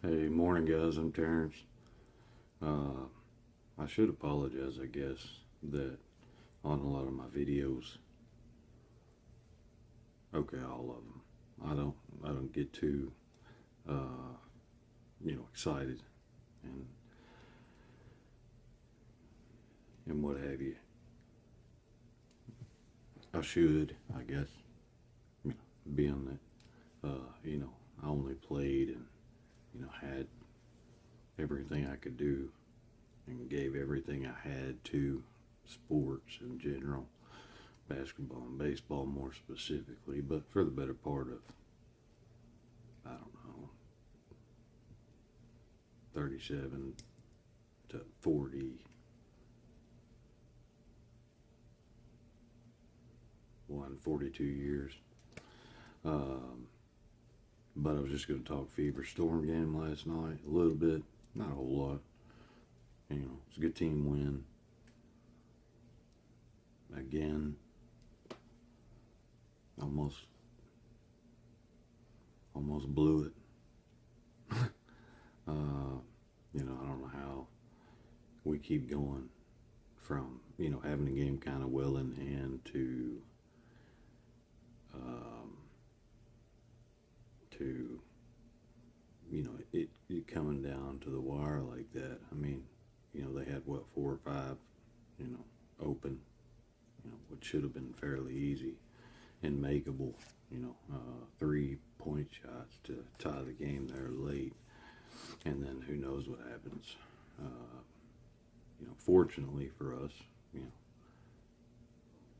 Hey, morning guys, I'm Terrence. I should apologize, I guess, that on a lot of my videos, okay, all of them, I don't get too, uh, excited and what have you. I should, I guess, being that, I only played and, had everything I could do and gave everything I had to sports in general, basketball and baseball more specifically, but for the better part of, I don't know, 37 to 42 years. Um, but I was just going to talk Fever Storm game last night a little bit, not a whole lot. It's a good team win. Again, almost blew it. I don't know how we keep going from, having the game kind of well in hand um, to it coming down to the wire like that. I mean, they had what, 4 or 5, open, which should have been fairly easy and makeable, 3-point shots to tie the game there late, and then who knows what happens. Fortunately for us,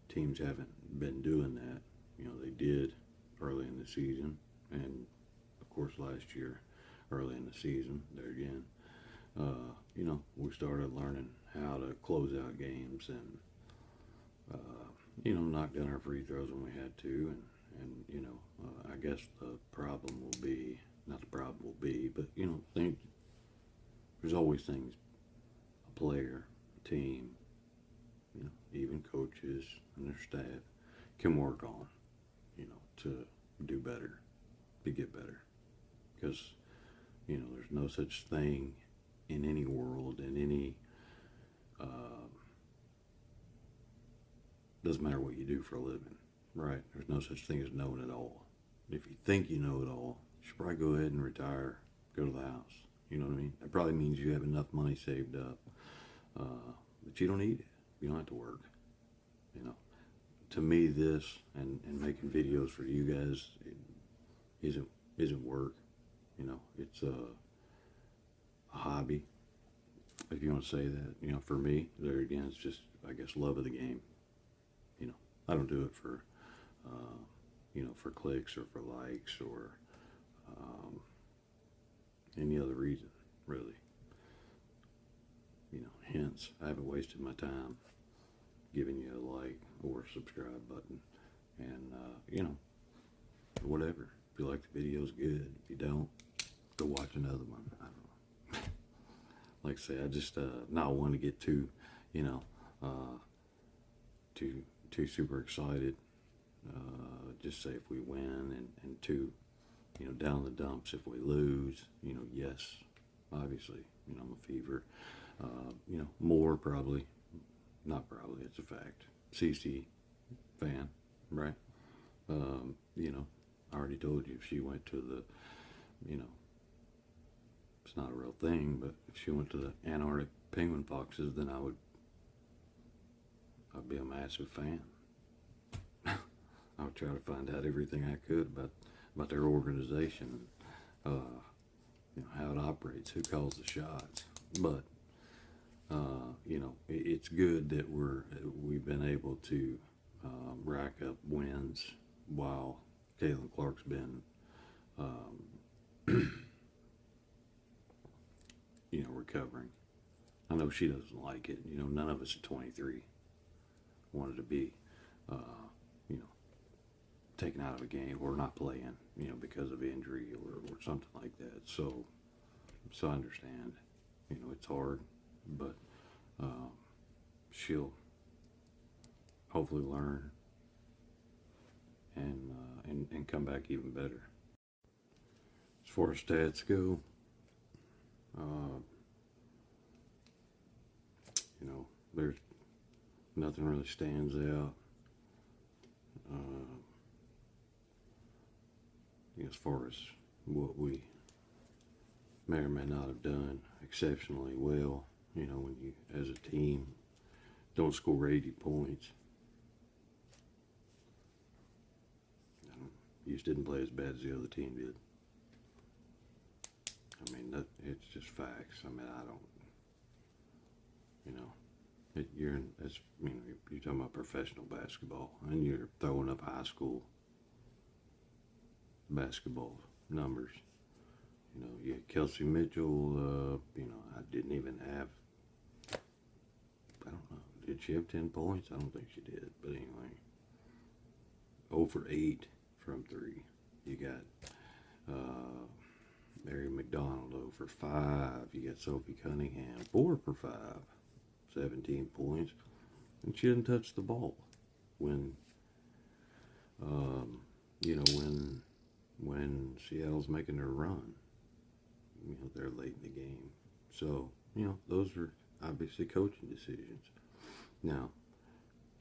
teams haven't been doing that. They did early in the season, and of course last year, early in the season, there again, we started learning how to close out games and, knock down our free throws when we had to, I guess the problem will be, not the problem will be, but, there's always things a player, a team, even coaches and their staff can work on, to do better, to get better. Because, there's no such thing in any world, in any, doesn't matter what you do for a living, right? There's no such thing as knowing it all. If you think you know it all, you should probably go ahead and retire, go to the house. You know what I mean? That probably means you have enough money saved up, but you don't need it. You don't have to work. To me, this and making videos for you guys isn't work. It's a hobby, if you want to say that. For me, there again, it's just, I guess, love of the game. I don't do it for, for clicks or for likes or any other reason, really. Hence, I haven't wasted my time giving you a like or subscribe button. And, whatever. If you like the videos, good. If you don't, go watch another one. I don't know. Like I say, I just not want to get too, too super excited. Just say if we win, and too, down the dumps if we lose. Yes, obviously, I'm a Fever. More probably, not probably, it's a fact. CC fan, right? I already told you if she went to the, it's not a real thing, but if she went to the Antarctic penguin foxes, then I'd be a massive fan. I would try to find out everything I could about their organization, how it operates, who calls the shots. But it's good that we've been able to rack up wins while Caitlin Clark's been, recovering. I know she doesn't like it. None of us at 23 wanted to be, taken out of a game or not playing, because of injury or something like that. So I understand. It's hard, but she'll hopefully learn and come back even better. As far as stats go, Uh, you know, there's nothing really stands out. As far as what we may or may not have done exceptionally well, when you, as a team, don't score 80 points. You just didn't play as bad as the other team did. I mean, it's just facts. I mean, I don't, you're talking about professional basketball, and you're throwing up high school basketball numbers. You had Kelsey Mitchell, I didn't even have, I don't know, did she have 10 points? I don't think she did, but anyway, 0 for 8 from 3. You got Mary McDonald 0 for 5. You got Sophie Cunningham 4 for 5, 17 points, and she didn't touch the ball when Seattle's making their run. They're late in the game, so those are obviously coaching decisions. Now,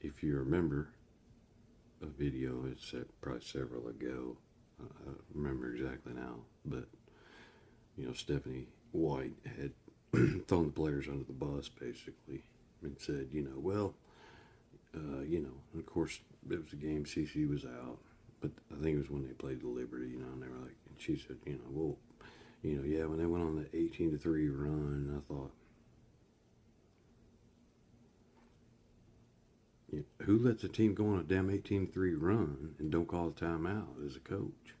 if you remember a video, it's probably several ago. I don't remember exactly now, but Stephanie White had thrown the players under the bus basically and said, of course it was a game CC was out, but I think it was when they played the Liberty, and they were like, and she said, yeah, when they went on the 18-3 run, I thought, who lets a team go on a damn 18-3 run and don't call a timeout as a coach?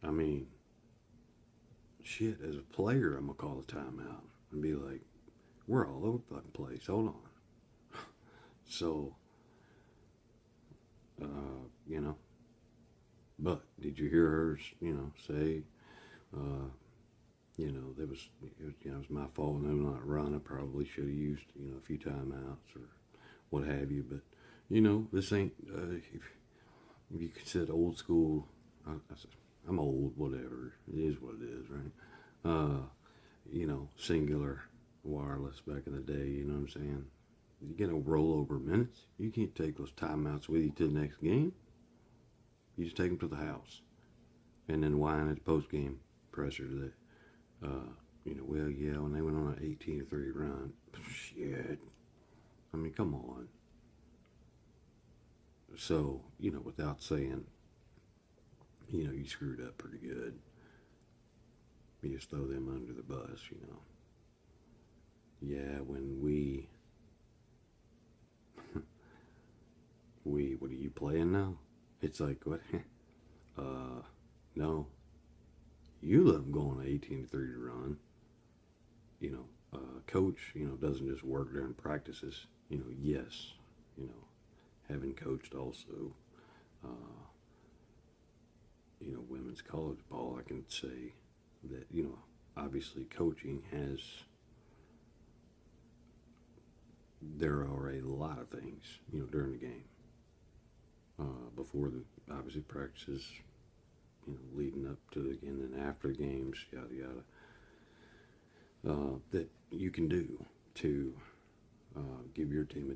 I mean, shit, as a player, I'm going to call a timeout and be like, we're all over the fucking place. Hold on. So, but did you hear her, say, it was my fault when they were not run. I probably should have used, a few timeouts or what have you. But, this ain't, if you said old school, I'm old, whatever. It is what it is, right? Singular wireless back in the day, you know what I'm saying? You get no rollover minutes. You can't take those timeouts with you to the next game. You just take them to the house. And then whine at the post-game presser that, well, yeah, when they went on an 18-3 run, shit. I mean, come on. So, without saying, you screwed up pretty good. You just throw them under the bus, Yeah, when we, what are you playing now? It's like, what? No. You let them go on an 18-3 run. Coach, doesn't just work during practices. Yes, having coached also, women's college ball, I can say that, obviously coaching there are a lot of things, during the game. Before the, obviously, practices, leading up to it, and then after games, yada, yada, that you can do to give your team a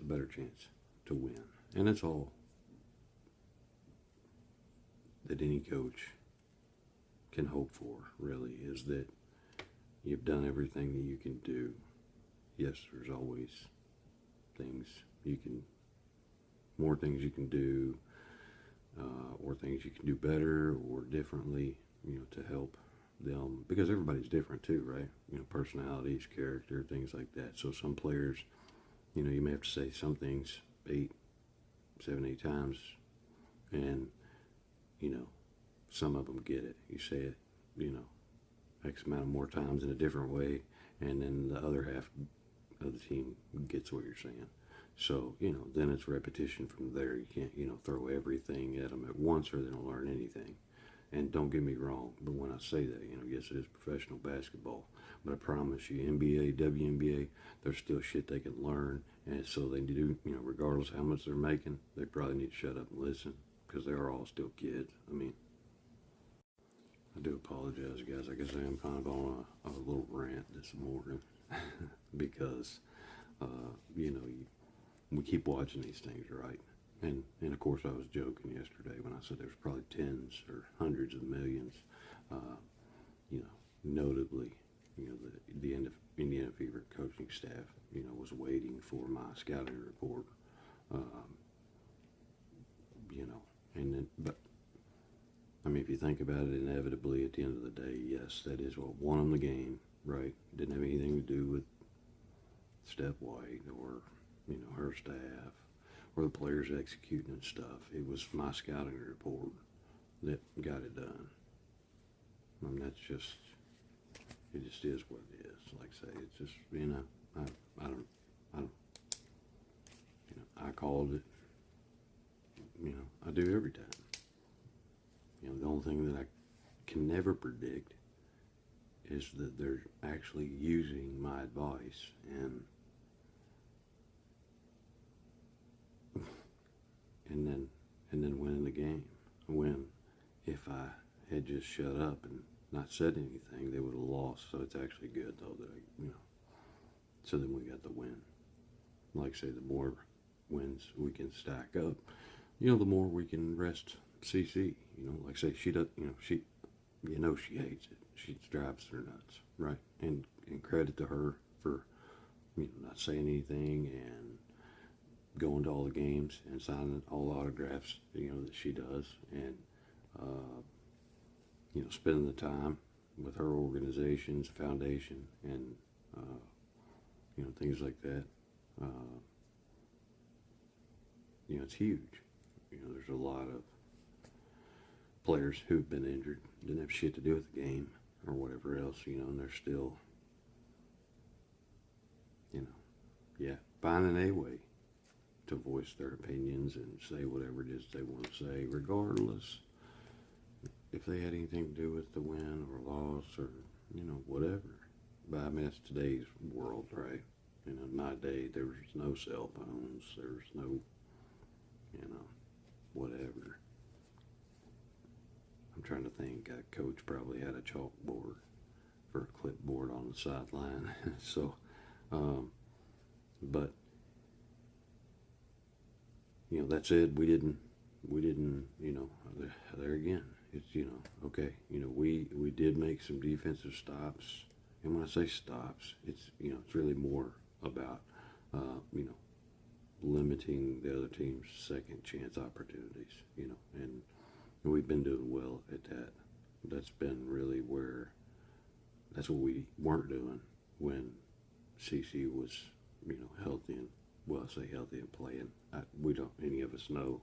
better chance to win. And that's all that any coach can hope for, really, is that you've done everything that you can do. Yes, there's always more things you can do, or things you can do better or differently, to help them, because everybody's different too, right? Personalities, character, things like that. So some players, you may have to say some things 7, 8 times, and some of them get it. You say it, X amount of more times in a different way, and then the other half of the team gets what you're saying. So, then it's repetition from there. You can't, throw everything at them at once or they don't learn anything. And don't get me wrong, but when I say that, yes, it is professional basketball. But I promise you, NBA, WNBA, there's still shit they can learn. And so they do, regardless of how much they're making, they probably need to shut up and listen, because they are all still kids. I mean, I do apologize, guys. I guess I am kind of on a little rant this morning because, you know, we keep watching these things, right? And of course, I was joking yesterday when I said there's probably tens or hundreds of millions, you know, notably, you know, the Indiana Fever coaching staff, you know, was waiting for my scouting report, you know, and then, but I mean, if you think about it, inevitably at the end of the day, yes, that is what won them the game, right? Didn't have anything to do with Steph White or, you know, her staff or the players executing and stuff. It was my scouting report that got it done. I mean, that's just, it just is what it is. Like I say, it's just, you know, I don't, you know, I called it, you know, I do every time. You know, the only thing that I can never predict is that they're actually using my advice and then winning the game. When if I had just shut up and not said anything, they would have lost. So it's actually good though that I, you know. So then we got the win. Like I say, the more wins we can stack up, you know, the more we can rest CC. You know, like I say, she does. You know, she hates it. She drives her nuts, right? And credit to her for, you know, not saying anything and going to all the games and signing all the autographs, you know, that she does, and you know, spending the time with her organizations, foundation, and you know, things like that. You know, it's huge. You know, there's a lot of players who've been injured, didn't have shit to do with the game or whatever else, you know, and they're still, you know, yeah, finding a way to voice their opinions and say whatever it is they want to say, regardless if they had anything to do with the win or loss or, you know, whatever. But I mean, it's today's world, right? You know, in my day, there was no cell phones, there was no, you know, whatever. I'm trying to think. A coach probably had a chalkboard for a clipboard on the sideline. So, but you know, that said, we didn't, you know, there again, it's, you know, okay, you know, we did make some defensive stops, and when I say stops, it's, you know, it's really more about, you know, limiting the other team's second chance opportunities, you know, and we've been doing well at that. That's been really where, that's what we weren't doing when CC was, you know, healthy and, well, I say healthy and playing. We don't, any of us know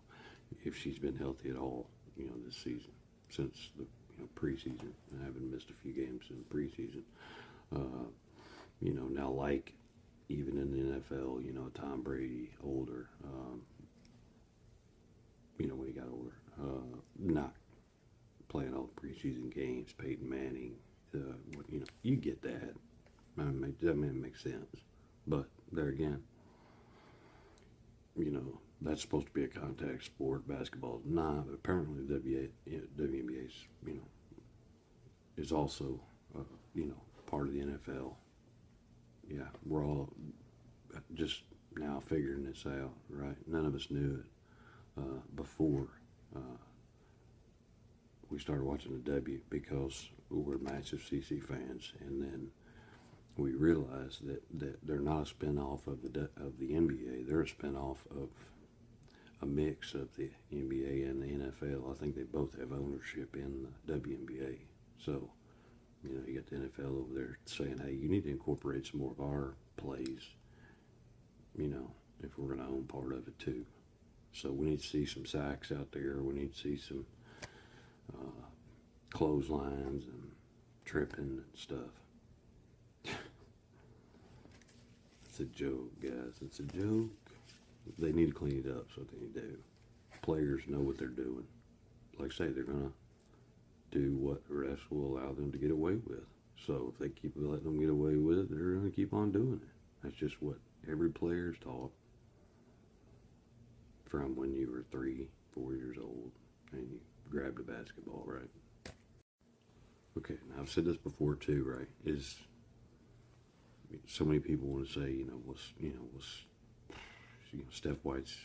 if she's been healthy at all, you know, this season, since the, you know, preseason. I haven't missed a few games in the preseason. You know, now like even in the NFL, you know, Tom Brady, older, you know, when he got older, not playing all the preseason games, Peyton Manning, you know, you get that. I mean, that makes sense. But there again, you know, that's supposed to be a contact sport. Basketball is not. But apparently, WNBA's, you know, is also, you know, part of the NFL. Yeah, we're all just now figuring this out, right? None of us knew it before we started watching the W, because we were massive CC fans, and then we realized that they're not a spinoff of the NBA. They're a spinoff of a mix of the NBA and the NFL. I think they both have ownership in the WNBA. So, you know, you got the NFL over there saying, hey, you need to incorporate some more of our plays, you know, if we're going to own part of it too. So we need to see some sacks out there. We need to see some clotheslines and tripping and stuff. It's a joke, guys. It's a joke. They need to clean it up, so they need to do. Players know what they're doing. Like I say, they're going to do what the refs will allow them to get away with. So if they keep letting them get away with it, they're going to keep on doing it. That's just what every player is taught from when you were 3, 4 years old and you grabbed a basketball, right? Okay, now I've said this before too, right? Is so many people want to say, Steph White's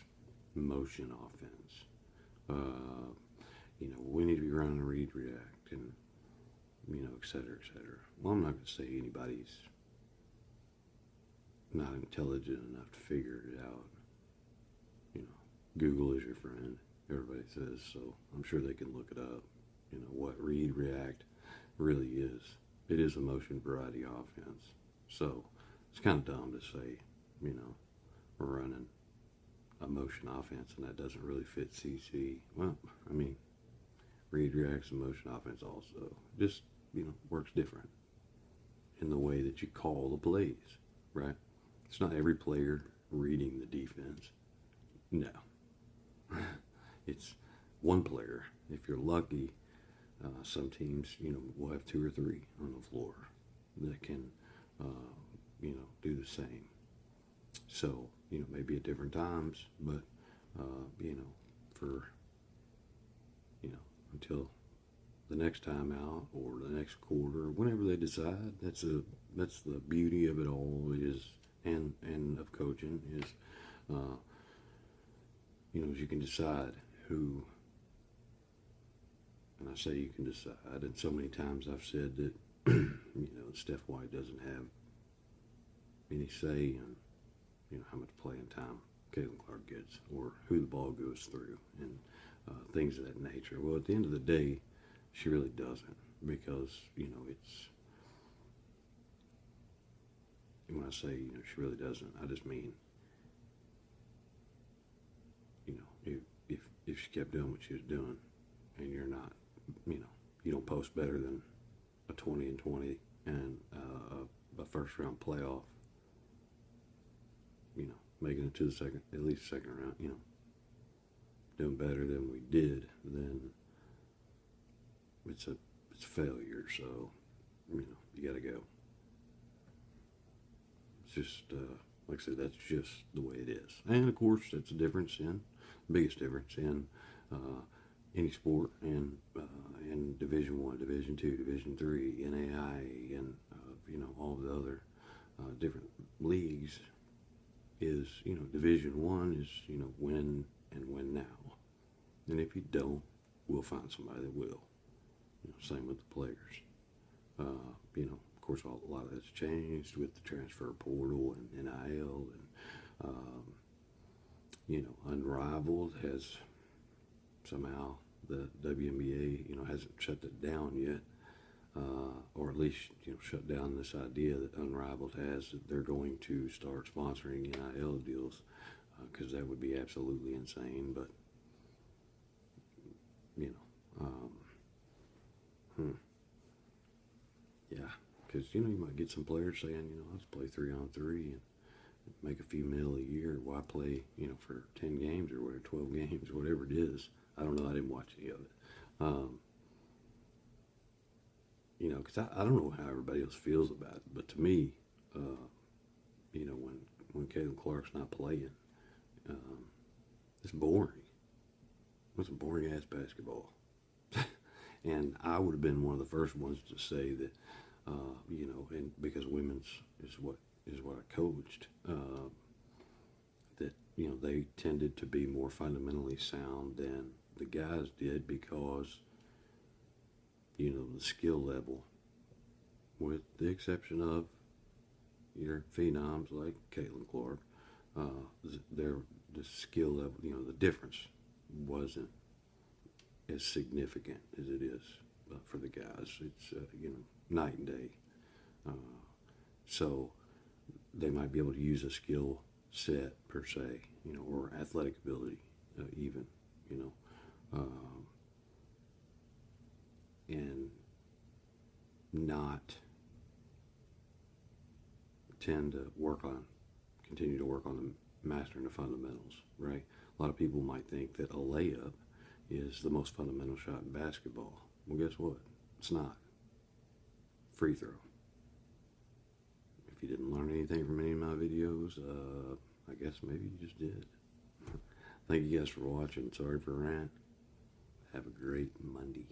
motion offense. We need to be running a read react and et cetera, et cetera. Well, I'm not going to say anybody's not intelligent enough to figure it out. Google is your friend. Everybody says so. I'm sure they can look it up. What read react really is. It is a motion variety offense. So it's kind of dumb to say, we're running a motion offense and that doesn't really fit CC. Well, read reacts and motion offense also. Just, works different in the way that you call the plays, right? It's not every player reading the defense. No. It's one player. If you're lucky, some teams, will have 2 or 3 on the floor that can, do the same. So, maybe at different times, but, for, until the next time out or the next quarter, whenever they decide, that's the beauty of it all is, and of coaching is, is you can decide who, and I say you can decide, and so many times I've said that, Steph White doesn't have any say in, how much playing time Caitlin Clark gets or who the ball goes through and things of that nature. Well, at the end of the day, she really doesn't, because, it's, when I say, she really doesn't, I just mean, if she kept doing what she was doing and you're not, you don't post better than a 20-20 and a first round playoff, making it to the second, at least second round, doing better than we did, then it's a failure. So, you got to go. It's just, like I said, that's just the way it is. And of course, that's the biggest difference in any sport and in Division I, Division II, Division III, NAIA, and all the other different leagues is Division I is win and win now, and if you don't, we'll find somebody that will. Same with the players. Of course, a lot of that's changed with the transfer portal and NIL and Unrivaled has somehow, the WNBA hasn't shut that down yet, or at least shut down this idea that Unrivaled has, that they're going to start sponsoring NIL deals, because that would be absolutely insane. But yeah, because you might get some players saying, let's play 3-on-3 and make a few mil a year. Why play for 10 games or whatever, 12 games, whatever it is. I don't know. I didn't watch any of it. Because I don't know how everybody else feels about it, but to me, when Caitlin Clark's not playing, it's boring. It's a boring ass basketball. And I would have been one of the first ones to say that, and because women's is what I coached, that they tended to be more fundamentally sound than the guys did, because the skill level, with the exception of your phenoms like Caitlin Clark, the skill level, the difference wasn't as significant as it is for the guys. It's night and day. So they might be able to use a skill set per se, or athletic ability, even, and not tend to continue to work on mastering the fundamentals, right? A lot of people might think that a layup is the most fundamental shot in basketball. Well, guess what? It's not. Free throw. If you didn't learn anything from any of my videos, I guess maybe you just did. Thank you guys for watching. Sorry for rant. Have a great Monday.